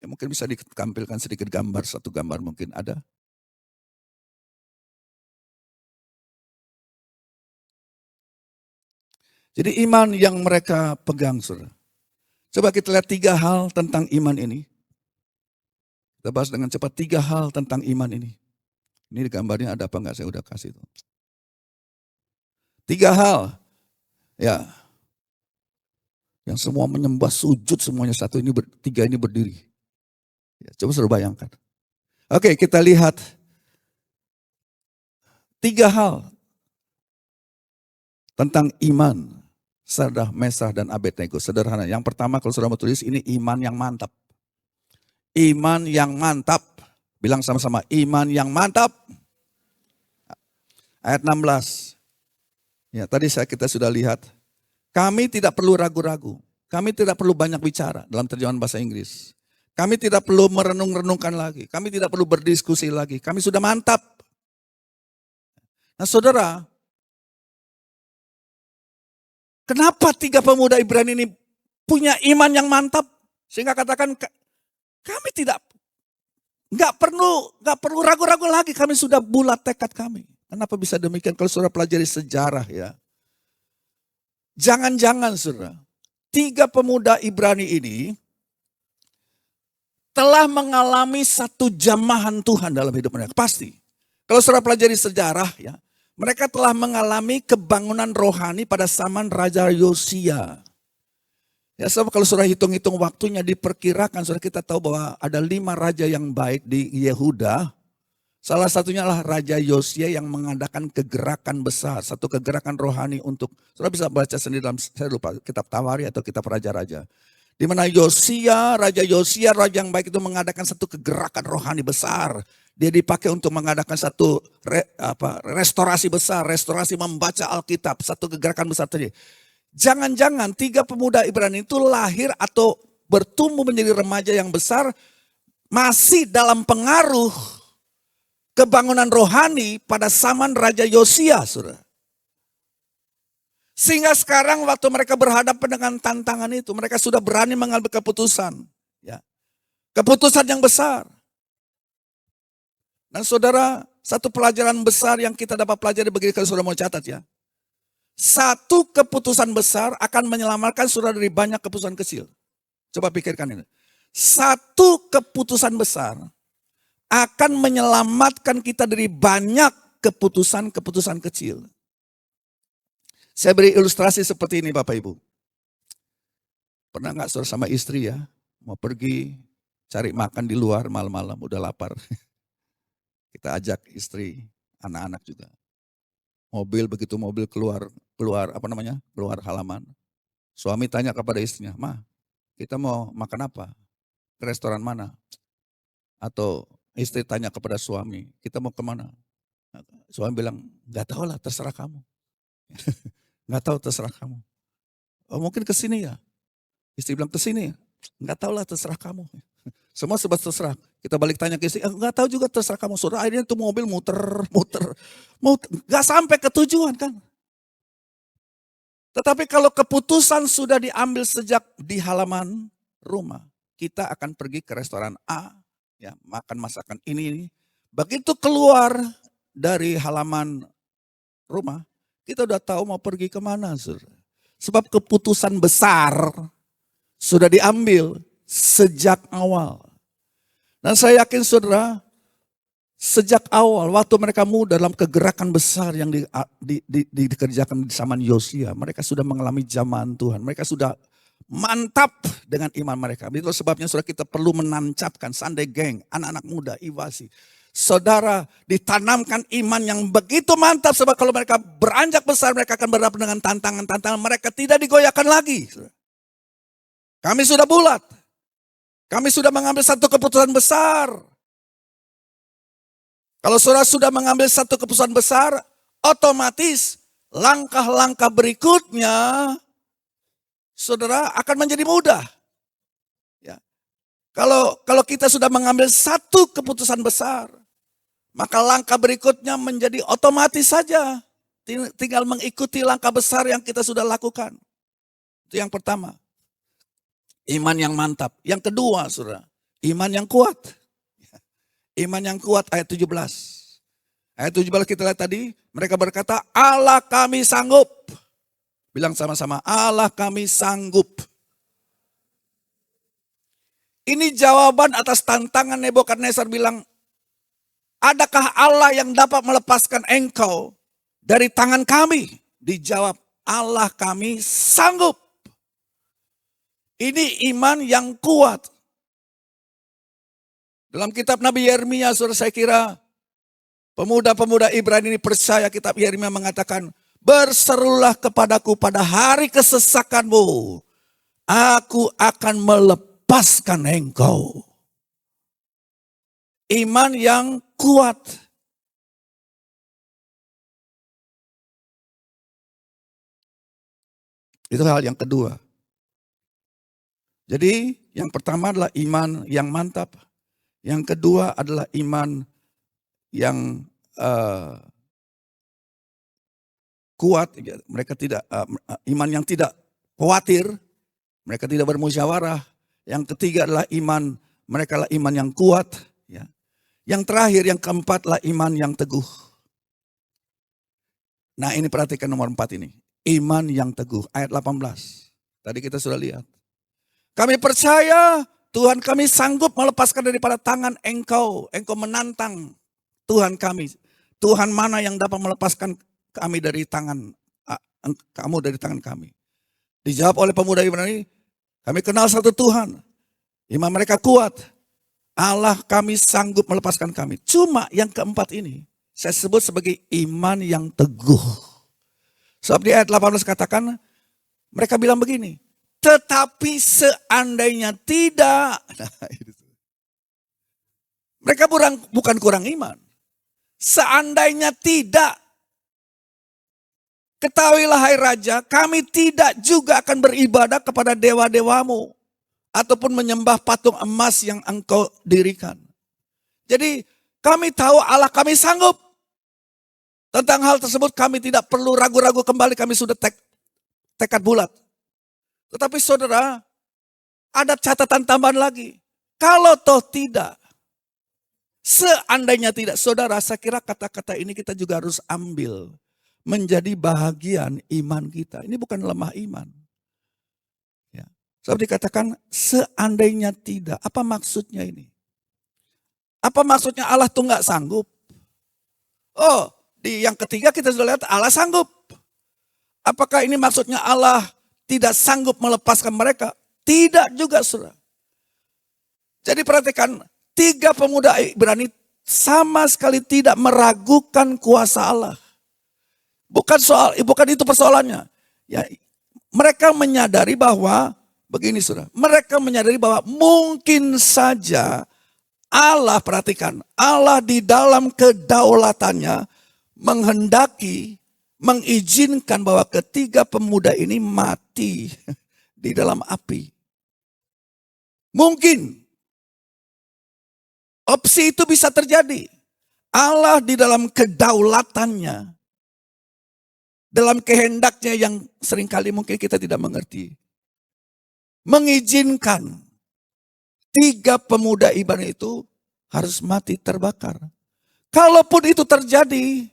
Ya, mungkin bisa ditampilkan sedikit gambar, satu gambar mungkin ada. Jadi iman yang mereka pegang, saudara. Coba kita lihat 3 hal tentang iman ini. Kita bahas dengan cepat 3 hal tentang iman ini. Ini gambarnya ada apa enggak, saya udah kasih itu. 3 hal, ya. Yang semua menyembah sujud semuanya satu ini, 3 ini berdiri. Ya, coba suruh bayangkan. Oke, kita lihat 3 hal tentang iman Sadrah, Mesah, dan Abednego. Sederhana. Yang pertama kalau saudara mau tulis, ini iman yang mantap. Iman yang mantap. Bilang sama-sama, iman yang mantap. Ayat 16. Ya, tadi kita sudah lihat. Kami tidak perlu ragu-ragu. Kami tidak perlu banyak bicara dalam terjemahan bahasa Inggris. Kami tidak perlu merenung-renungkan lagi. Kami tidak perlu berdiskusi lagi. Kami sudah mantap. Nah saudara, kenapa 3 pemuda Ibrani ini punya iman yang mantap? Sehingga katakan kami nggak perlu ragu-ragu lagi. Kami sudah bulat tekad kami. Kenapa bisa demikian? Kalau saudara pelajari sejarah ya. Jangan-jangan saudara, 3 pemuda Ibrani ini telah mengalami satu jamahan Tuhan dalam hidup mereka. Pasti. Kalau saudara pelajari sejarah ya. Mereka telah mengalami kebangunan rohani pada zaman Raja Yosia. Ya, sebab kalau saudara hitung-hitung waktunya diperkirakan, saudara kita tahu bahwa ada 5 raja yang baik di Yehuda. Salah satunya adalah Raja Yosia yang mengadakan kegerakan besar, satu kegerakan rohani untuk, saudara bisa baca sendiri dalam, saya lupa, kitab Tawari atau kitab Raja-Raja. Di mana Raja Yosia, raja yang baik itu mengadakan satu kegerakan rohani besar. Dia dipakai untuk mengadakan satu restorasi besar, restorasi membaca Alkitab, satu kegerakan besar tadi. Jangan-jangan 3 pemuda Ibrani itu lahir atau bertumbuh menjadi remaja yang besar, masih dalam pengaruh kebangunan rohani pada zaman Raja Yosia, saudara. Sehingga sekarang waktu mereka berhadapan dengan tantangan itu, mereka sudah berani mengambil keputusan. Ya. Keputusan yang besar. Dan saudara, satu pelajaran besar yang kita dapat pelajari bagi kalau saudara mau catat ya. Satu keputusan besar akan menyelamatkan saudara dari banyak keputusan kecil. Coba pikirkan ini. Satu keputusan besar akan menyelamatkan kita dari banyak keputusan-keputusan kecil. Saya beri ilustrasi seperti ini Bapak Ibu. Pernah nggak saudara sama istri ya, mau pergi cari makan di luar malam-malam, udah lapar. Kita ajak istri, anak-anak juga. Begitu mobil keluar halaman. Suami tanya kepada istrinya, "Ma, kita mau makan apa? Ke restoran mana?" Atau istri tanya kepada suami, "Kita mau kemana?" Suami bilang, "Nggak tahu lah, terserah kamu." Nggak tahu, terserah kamu. "Oh, mungkin ke sini ya." Istri bilang, "Ke sini." "Nggak tahu lah, terserah kamu." Semua sebab terserah. Kita balik tanya ke istri, "Nggak tahu juga, terserah kamu." Saudara, akhirnya itu mobil muter. Nggak sampai ke tujuan kan. Tetapi kalau keputusan sudah diambil sejak di halaman rumah, kita akan pergi ke restoran A, ya makan masakan ini. Begitu keluar dari halaman rumah, kita udah tahu mau pergi kemana, saudara. Sebab keputusan besar sudah diambil sejak awal. Dan saya yakin saudara, sejak awal waktu mereka muda dalam kegerakan besar yang dikerjakan di zaman Yosia, mereka sudah mengalami zaman Tuhan. Mereka sudah mantap dengan iman mereka. Itu sebabnya saudara kita perlu menancapkan Sunday Gang, anak-anak muda, Iwasi. Saudara ditanamkan iman yang begitu mantap sebab kalau mereka beranjak besar mereka akan berhadapan dengan tantangan-tantangan. Mereka tidak digoyahkan lagi. Kami sudah bulat. Kami sudah mengambil satu keputusan besar. Kalau saudara sudah mengambil satu keputusan besar, otomatis langkah-langkah berikutnya saudara akan menjadi mudah. Ya. Kalau kita sudah mengambil satu keputusan besar, maka langkah berikutnya menjadi otomatis saja. Tinggal mengikuti langkah besar yang kita sudah lakukan. Itu yang pertama. Iman yang mantap. Yang kedua, saudara, iman yang kuat. Iman yang kuat ayat 17. Ayat 17 kita lihat tadi, mereka berkata, Allah kami sanggup. Bilang sama-sama, Allah kami sanggup. Ini jawaban atas tantangan Nebukadnezar bilang, adakah Allah yang dapat melepaskan engkau dari tangan kami? Dijawab, Allah kami sanggup. Ini iman yang kuat. Dalam kitab Nabi Yeremia, saudara, saya kira pemuda-pemuda Ibrani ini percaya kitab Yeremia mengatakan, berserulah kepadaku pada hari kesesakanmu, aku akan melepaskan engkau. Iman yang kuat. Itu hal yang kedua. Jadi yang pertama adalah iman yang mantap. Yang kedua adalah iman yang kuat. Mereka tidak iman yang tidak khawatir. Mereka tidak bermusyawarah. Yang ketiga adalah iman, mereka adalah iman yang kuat. Ya. Yang terakhir, yang keempat adalah iman yang teguh. Nah ini perhatikan nomor 4 ini. Iman yang teguh, ayat 18. Tadi kita sudah lihat. Kami percaya Tuhan kami sanggup melepaskan daripada tangan engkau. Engkau menantang Tuhan kami. Tuhan mana yang dapat melepaskan kami dari tangan, kamu dari tangan kami. Dijawab oleh pemuda Ibrani, kami kenal satu Tuhan. Iman mereka kuat. Allah kami sanggup melepaskan kami. Cuma yang keempat ini, saya sebut sebagai iman yang teguh. Sebab di ayat 18 katakan, mereka bilang begini, tetapi seandainya tidak. Mereka bukan kurang iman. Seandainya tidak. Ketahuilah hai raja, kami tidak juga akan beribadah kepada dewa-dewamu. Ataupun menyembah patung emas yang engkau dirikan. Jadi kami tahu Allah kami sanggup. Tentang hal tersebut kami tidak perlu ragu-ragu kembali, kami sudah tekad bulat. Tetapi saudara, ada catatan tambahan lagi. Kalau toh tidak, seandainya tidak, saudara, saya kira kata-kata ini kita juga harus ambil menjadi bahagian iman kita. Ini bukan lemah iman. Ya. Sebab dikatakan seandainya tidak. Apa maksudnya ini? Apa maksudnya Allah tuh nggak sanggup? Oh, di yang ketiga kita sudah lihat Allah sanggup. Apakah ini maksudnya Allah tidak sanggup melepaskan mereka? Tidak juga, saudara. Jadi perhatikan, 3 pemuda Ibrani sama sekali tidak meragukan kuasa Allah. Bukan itu persoalannya. Ya, mereka menyadari bahwa begini, saudara. Mereka menyadari bahwa mungkin saja Allah, perhatikan, Allah di dalam kedaulatannya menghendaki, mengizinkan bahwa ketiga pemuda ini mati di dalam api. Mungkin opsi itu bisa terjadi. Allah di dalam kedaulatannya, dalam kehendaknya yang seringkali mungkin kita tidak mengerti, mengizinkan 3 pemuda Ibrani itu harus mati terbakar. Kalaupun itu terjadi,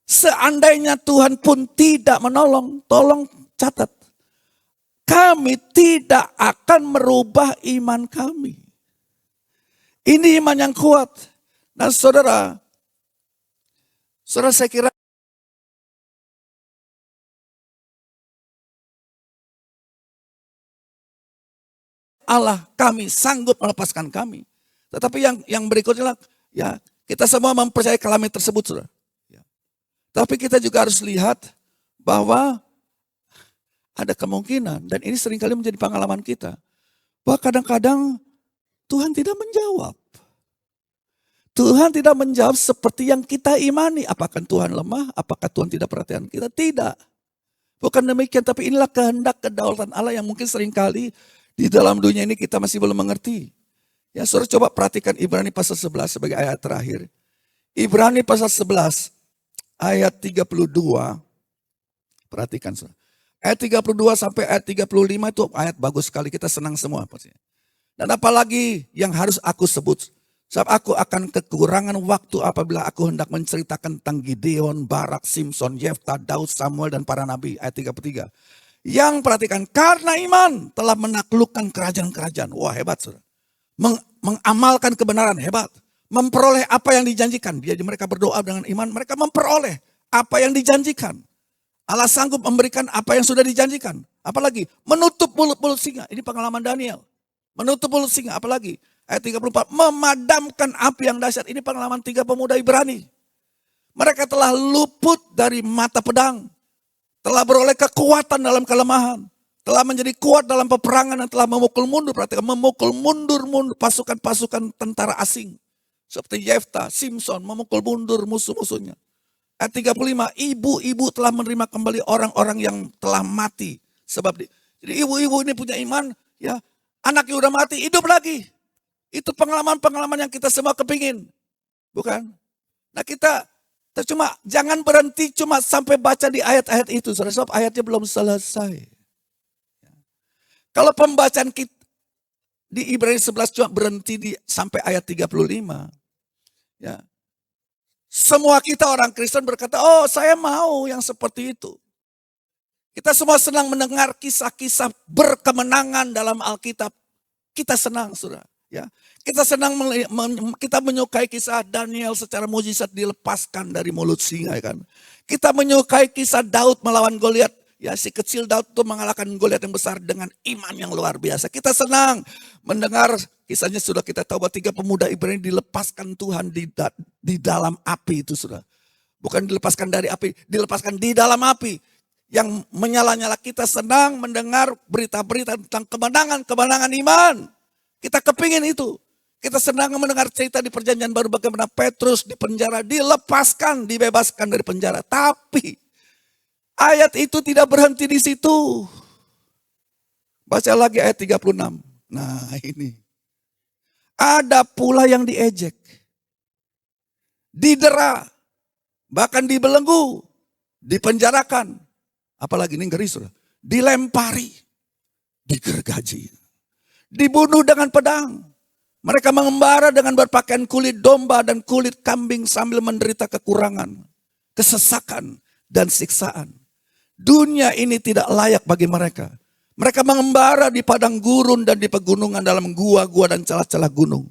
seandainya Tuhan pun tidak menolong, tolong catat. Kami tidak akan merubah iman kami. Ini iman yang kuat. Nah saudara saya kira Allah kami sanggup melepaskan kami. Tetapi yang berikutnya ya kita semua mempercayai kalimat tersebut, saudara. Ya. Tapi kita juga harus lihat bahwa ada kemungkinan, dan ini seringkali menjadi pengalaman kita, bahwa kadang-kadang Tuhan tidak menjawab. Tuhan tidak menjawab seperti yang kita imani. Apakah Tuhan lemah? Apakah Tuhan tidak perhatian kita? Tidak. Bukan demikian, tapi inilah kehendak kedaulatan Allah yang mungkin seringkali di dalam dunia ini kita masih belum mengerti. Ya, saudara coba perhatikan Ibrani pasal 11 sebagai ayat terakhir. Ibrani pasal 11 ayat 32. Perhatikan saudara. Ayat 32 sampai ayat 35 itu ayat bagus sekali, kita senang semua pasti. Dan apalagi yang harus aku sebut. Sebab aku akan kekurangan waktu apabila aku hendak menceritakan tentang Gideon, Barak, Simson, Yefta, Daud, Samuel, dan para nabi. Ayat 33. Yang perhatikan, karena iman telah menaklukkan kerajaan-kerajaan. Wah, hebat, saudara. Mengamalkan kebenaran, hebat. Memperoleh apa yang dijanjikan. Jadi mereka berdoa dengan iman, mereka memperoleh apa yang dijanjikan. Allah sanggup memberikan apa yang sudah dijanjikan. Apalagi, menutup mulut-mulut singa. Ini pengalaman Daniel. Menutup mulut singa, apalagi? Ayat 34, memadamkan api yang dahsyat. Ini pengalaman 3 pemuda Ibrani. Mereka telah luput dari mata pedang. Telah beroleh kekuatan dalam kelemahan. Telah menjadi kuat dalam peperangan dan telah memukul mundur. Perhatikan, memukul mundur pasukan-pasukan tentara asing. Seperti Yefta, Simson, memukul mundur musuh-musuhnya. Ayat 35, ibu-ibu telah menerima kembali orang-orang yang telah mati. Jadi ibu-ibu ini punya iman, ya anaknya udah mati, hidup lagi. Itu pengalaman-pengalaman yang kita semua kepingin. Bukan? Nah kita cuma jangan berhenti cuma sampai baca di ayat-ayat itu. Sebab ayatnya belum selesai. Kalau pembacaan kita di Ibrani 11 cuma berhenti sampai ayat 35. Ya. Semua kita orang Kristen berkata, oh saya mau yang seperti itu. Kita semua senang mendengar kisah-kisah berkemenangan dalam Alkitab. Kita senang, saudara. Ya, kita senang, kita menyukai kisah Daniel secara mujizat dilepaskan dari mulut singa, kan. Kita menyukai kisah Daud melawan Goliat. Ya, si kecil Daud itu mengalahkan Goliat yang besar dengan iman yang luar biasa. Kita senang mendengar kisahnya, sudah kita tahu bahwa 3 pemuda Ibrani dilepaskan Tuhan di dalam api itu, sudah. Bukan dilepaskan dari api, dilepaskan di dalam api yang menyala-nyala. Kita senang mendengar berita-berita tentang kemenangan-kemenangan iman. Kita kepingin itu. Kita senang mendengar cerita di perjanjian baru bagaimana Petrus di penjara dilepaskan, dibebaskan dari penjara. Tapi ayat itu tidak berhenti di situ. Baca lagi ayat 36. Nah ini. Ada pula yang diejek, didera, bahkan dibelenggu, dipenjarakan. Apalagi ini ngeri, saudara. Dilempari, digergaji. Dibunuh dengan pedang. Mereka mengembara dengan berpakaian kulit domba dan kulit kambing sambil menderita kekurangan, kesesakan, dan siksaan. Dunia ini tidak layak bagi mereka. Mereka mengembara di padang gurun dan di pegunungan dalam gua-gua dan celah-celah gunung.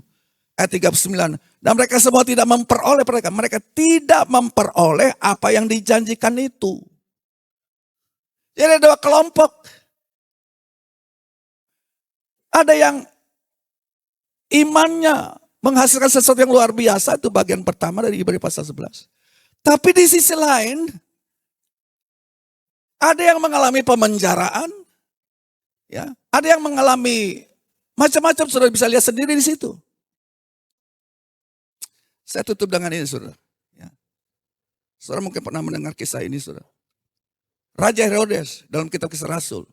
Ayat 39. Dan mereka semua tidak memperoleh mereka. Mereka tidak memperoleh apa yang dijanjikan itu. Jadi ada 2 kelompok. Ada yang imannya menghasilkan sesuatu yang luar biasa. Itu bagian pertama dari Ibrani pasal 11. Tapi di sisi lain, ada yang mengalami pemenjaraan. Ya, ada yang mengalami macam-macam, saudara bisa lihat sendiri di situ. Saya tutup dengan ini, saudara. Ya. Saudara mungkin pernah mendengar kisah ini, saudara. Raja Herodes dalam kitab Kisah Rasul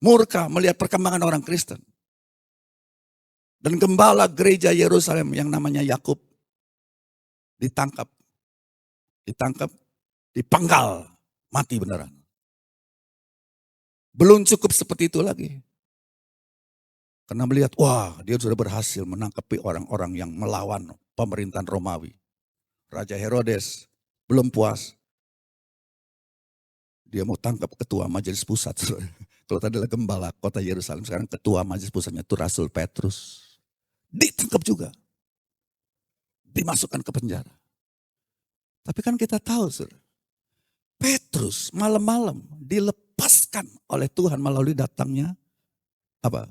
murka melihat perkembangan orang Kristen. Dan gembala gereja Yerusalem yang namanya Yakub ditangkap, dipenggal, mati beneran. Belum cukup seperti itu lagi. Karena melihat, wah dia sudah berhasil menangkapi orang-orang yang melawan pemerintahan Romawi. Raja Herodes belum puas. Dia mau tangkap ketua majelis pusat. Kalau tadi adalah gembala kota Yerusalem, sekarang ketua majelis pusatnya itu Rasul Petrus. Ditangkap juga. Dimasukkan ke penjara. Tapi kan kita tahu, saudara, Petrus malam-malam dilepaskan oleh Tuhan melalui datangnya apa?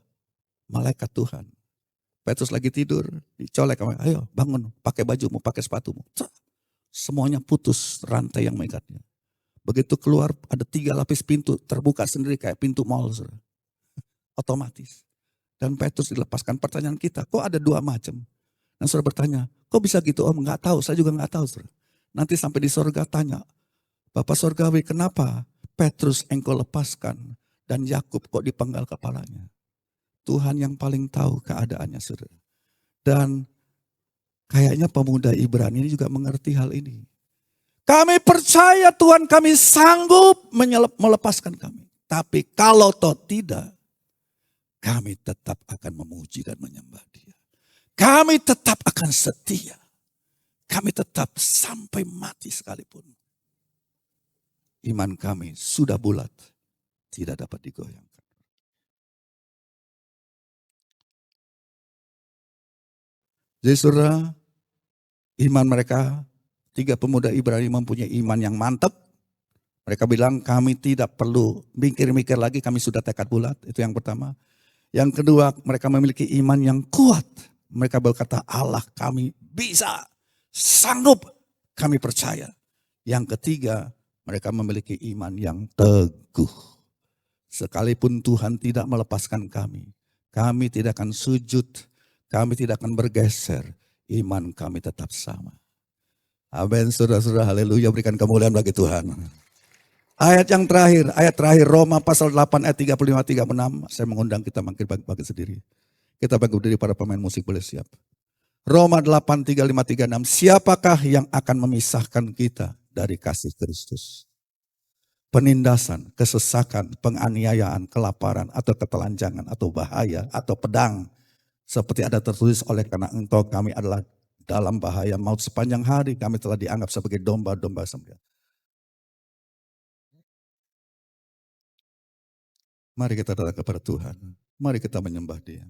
malaikat Tuhan. Petrus lagi tidur, dicolek, ayo bangun, pakai bajumu, pakai sepatumu. Semuanya putus rantai yang mengikatnya. Begitu keluar ada 3 lapis pintu terbuka sendiri kayak pintu mall. Saudara. Otomatis. Dan Petrus dilepaskan. Pertanyaan kita, kok ada 2 macam? Dan saudara bertanya, kok bisa gitu? Om, enggak tahu, saya juga enggak tahu. Saudara. Nanti sampai di sorga tanya, Bapak Sorgawi, kenapa Petrus engkau lepaskan dan Yakub kok dipenggal kepalanya? Tuhan yang paling tahu keadaannya, saudara. Dan kayaknya pemuda Ibrani ini juga mengerti hal ini. Kami percaya Tuhan kami sanggup melepaskan kami. Tapi kalau toh tidak, kami tetap akan memuji dan menyembah Dia. Kami tetap akan setia. Kami tetap sampai mati sekalipun. Iman kami sudah bulat, tidak dapat digoyangkan. Jadi saudara, iman mereka, 3 pemuda Ibrani mempunyai iman yang mantap. Mereka bilang kami tidak perlu mikir-mikir lagi, kami sudah tekad bulat. Itu yang pertama. Yang kedua, mereka memiliki iman yang kuat. Mereka berkata, Allah kami bisa, sanggup, kami percaya. Yang ketiga, mereka memiliki iman yang teguh. Sekalipun Tuhan tidak melepaskan kami tidak akan sujud, kami tidak akan bergeser, iman kami tetap sama. Amin, saudara-saudara, haleluya, berikan kemuliaan bagi Tuhan. Ayat terakhir Roma pasal 8 ayat 35-36. Saya mengundang kita bagi sendiri. Kita bagi berdiri, para pemain musik boleh siap. Roma 8, 35-36. Siapakah yang akan memisahkan kita dari kasih Kristus? Penindasan, kesesakan, penganiayaan, kelaparan, atau ketelanjangan, atau bahaya, atau pedang. Seperti ada tertulis, oleh karena engkau kami adalah dalam bahaya maut sepanjang hari, kami telah dianggap sebagai domba-domba sembelihan. Mari kita datang kepada Tuhan. Mari kita menyembah Dia.